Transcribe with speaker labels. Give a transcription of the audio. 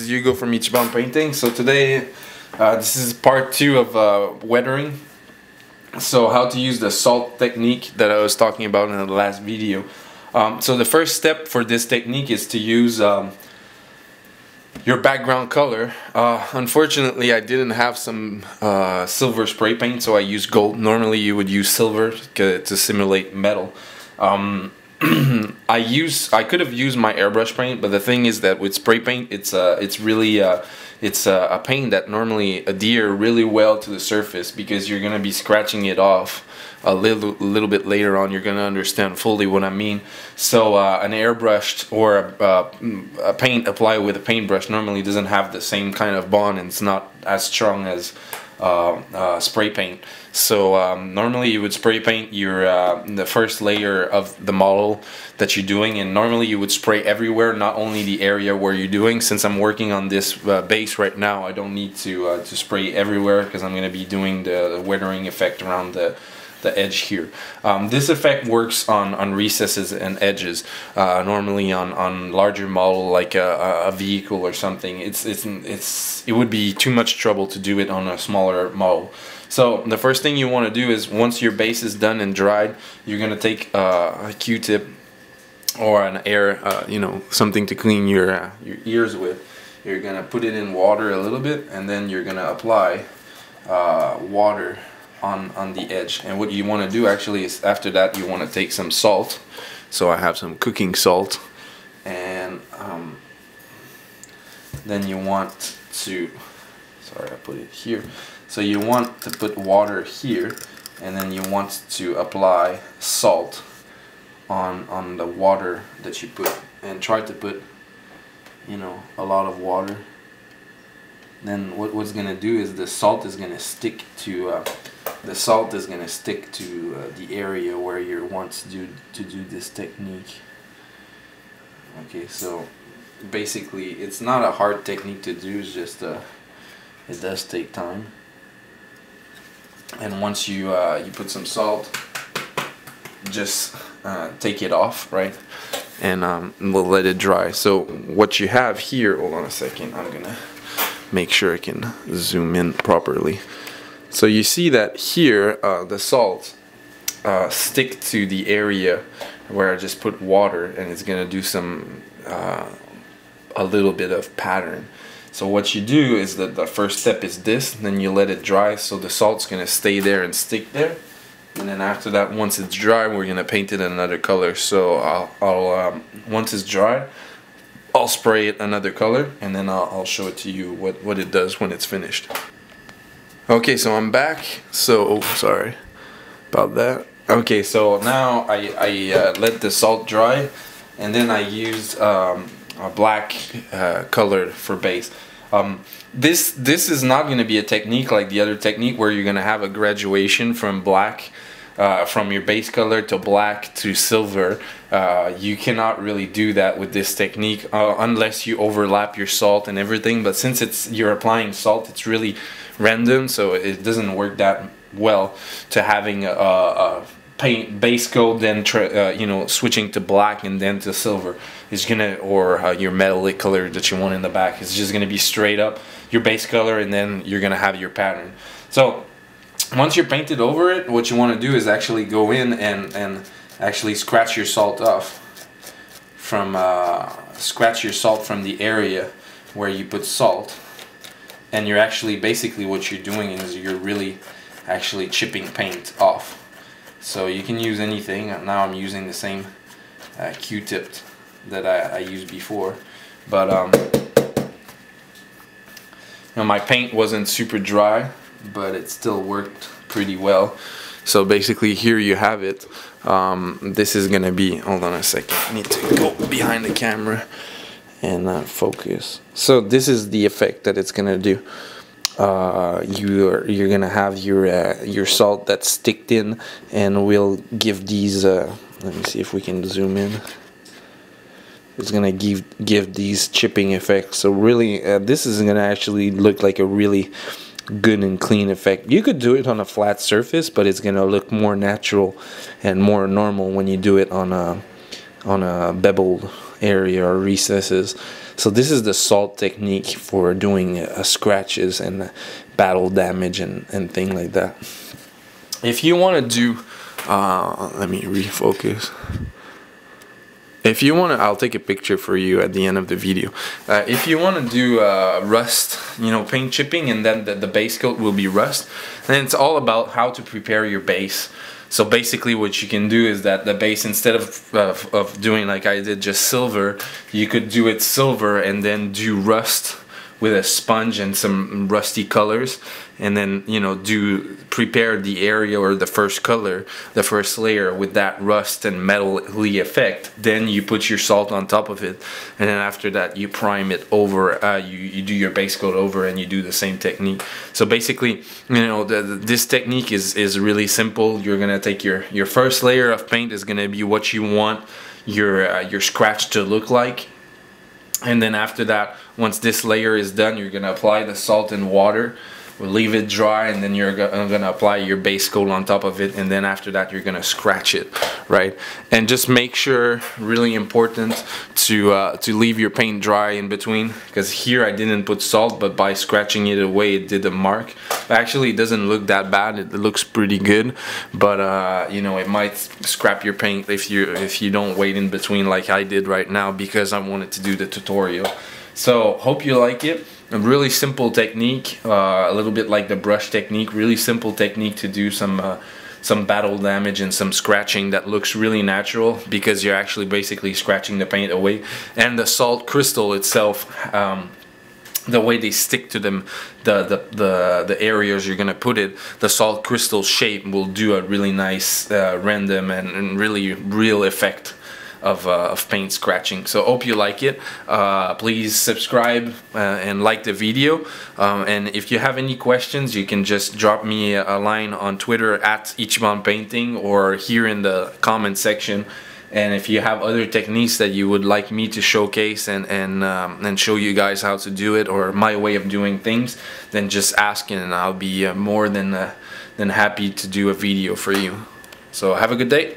Speaker 1: is Hugo from Ichiban Painting. So today, this is part 2 of weathering. So how to use the salt technique that I was talking about in the last video. So the first step for this technique is to use your background color. Unfortunately, I didn't have some silver spray paint, so I used gold. Normally you would use silver to simulate metal. I could have used my airbrush paint, but the thing is that with spray paint, it's really a paint that normally adhere really well to the surface, because you're gonna be scratching it off a little bit later on. You're gonna understand fully what I mean. So an airbrushed or a paint applied with a paintbrush normally doesn't have the same kind of bond, and it's not as strong as spray paint. So normally you would spray paint your the first layer of the model that you're doing, and normally you would spray everywhere, not only the area where you're doing. Since I'm working on this base right now, I don't need to spray everywhere, because I'm going to be doing the weathering effect around the edge here. This effect works on recesses and edges. Normally on larger model like a vehicle or something, it would be too much trouble to do it on a smaller model. So the first thing you want to do is, once your base is done and dried, you're gonna take a Q-tip or an air, something to clean your ears with. You're gonna put it in water a little bit, and then you're gonna apply water on the edge. And what you want to do actually is, after that, you want to take some salt. So I have some cooking salt, and then you want to, sorry, I put it here. So you want to put water here, and then you want to apply salt on the water that you put, and try to put, a lot of water. Then what's gonna do is the salt is gonna stick to the area where you want to do this technique. Okay, so basically it's not a hard technique to do, it's just it does take time. And once you put some salt, just take it off, right? And we'll let it dry. So what you have here, hold on a second, I'm gonna make sure I can zoom in properly. So you see that here the salt stick to the area where I just put water, and it's gonna do some a little bit of pattern. So what you do is that the first step is this, then you let it dry, so the salt's gonna stay there and stick there. And then after that, once it's dry, we're gonna paint it another color. So I'll once it's dry, I'll spray it another color, and then I'll show it to you what it does when it's finished. Okay, so I'm back. So sorry about that. Okay, so now I let the salt dry, and then I used a black color for base. This is not going to be a technique like the other technique where you're going to have a graduation from black, from your base color to black to silver. You cannot really do that with this technique unless you overlap your salt and everything. But since you're applying salt, it's really random, so it doesn't work that well to having a paint base coat, then switching to black and then to silver. It's gonna, or your metallic color that you want in the back. It's just gonna be straight up your base color, and then you're gonna have your pattern. So once you're painted over it, what you want to do is actually go in and actually scratch your salt off from scratch your salt from the area where you put salt. And you're actually, basically what you're doing is you're really actually chipping paint off. So you can use anything. Now I'm using the same Q-tip that I used before, but my paint wasn't super dry, but it still worked pretty well. So basically here you have it. This is gonna be, hold on a second, I need to go behind the camera and focus. So this is the effect that it's gonna do. You're gonna have your salt that's sticked in, and we'll give these let me see if we can zoom in. It's gonna give these chipping effects. So really this is gonna actually look like a really good and clean effect. You could do it on a flat surface, but it's gonna look more natural and more normal when you do it on a beveled area or recesses. So this is the salt technique for doing scratches and battle damage and thing like that. If you want to do let me refocus. If you want to, I'll take a picture for you at the end of the video. If you want to do rust, you know, paint chipping, and then the base coat will be rust, then it's all about how to prepare your base. So basically what you can do is that the base, instead of doing like I did just silver, you could do it silver and then do rust with a sponge and some rusty colors, and then, you know, prepare the area or the first color, the first layer with that rust and metal-y effect. Then you put your salt on top of it, and then after that you prime it over, you do your base coat over, and you do the same technique. So basically, you know, this technique is really simple. You're gonna take your first layer of paint is gonna be what you want your scratch to look like. And then after that, once this layer is done, you're gonna apply the salt and water, we'll leave it dry, and then you're gonna apply your base coat on top of it, and then after that you're gonna scratch it, right? And just make sure, really important, to leave your paint dry in between, because here I didn't put salt, but by scratching it away it did a mark. Actually, it doesn't look that bad, it looks pretty good, but you know, it might scrap your paint if you don't wait in between like I did right now, because I wanted to do the tutorial. So hope you like it. A really simple technique, a little bit like the brush technique. Really simple technique to do some battle damage and some scratching that looks really natural, because you're actually basically scratching the paint away. And the salt crystal itself, the way they stick to them, the areas you're gonna put it, the salt crystal shape will do a really nice random and really real effect of paint scratching. So hope you like it. Please subscribe and like the video, and if you have any questions, you can just drop me a line on Twitter at Ichiban Painting, or here in the comment section. And if you have other techniques that you would like me to showcase and show you guys how to do it, or my way of doing things, then just ask, and I'll be more than happy to do a video for you. So have a good day.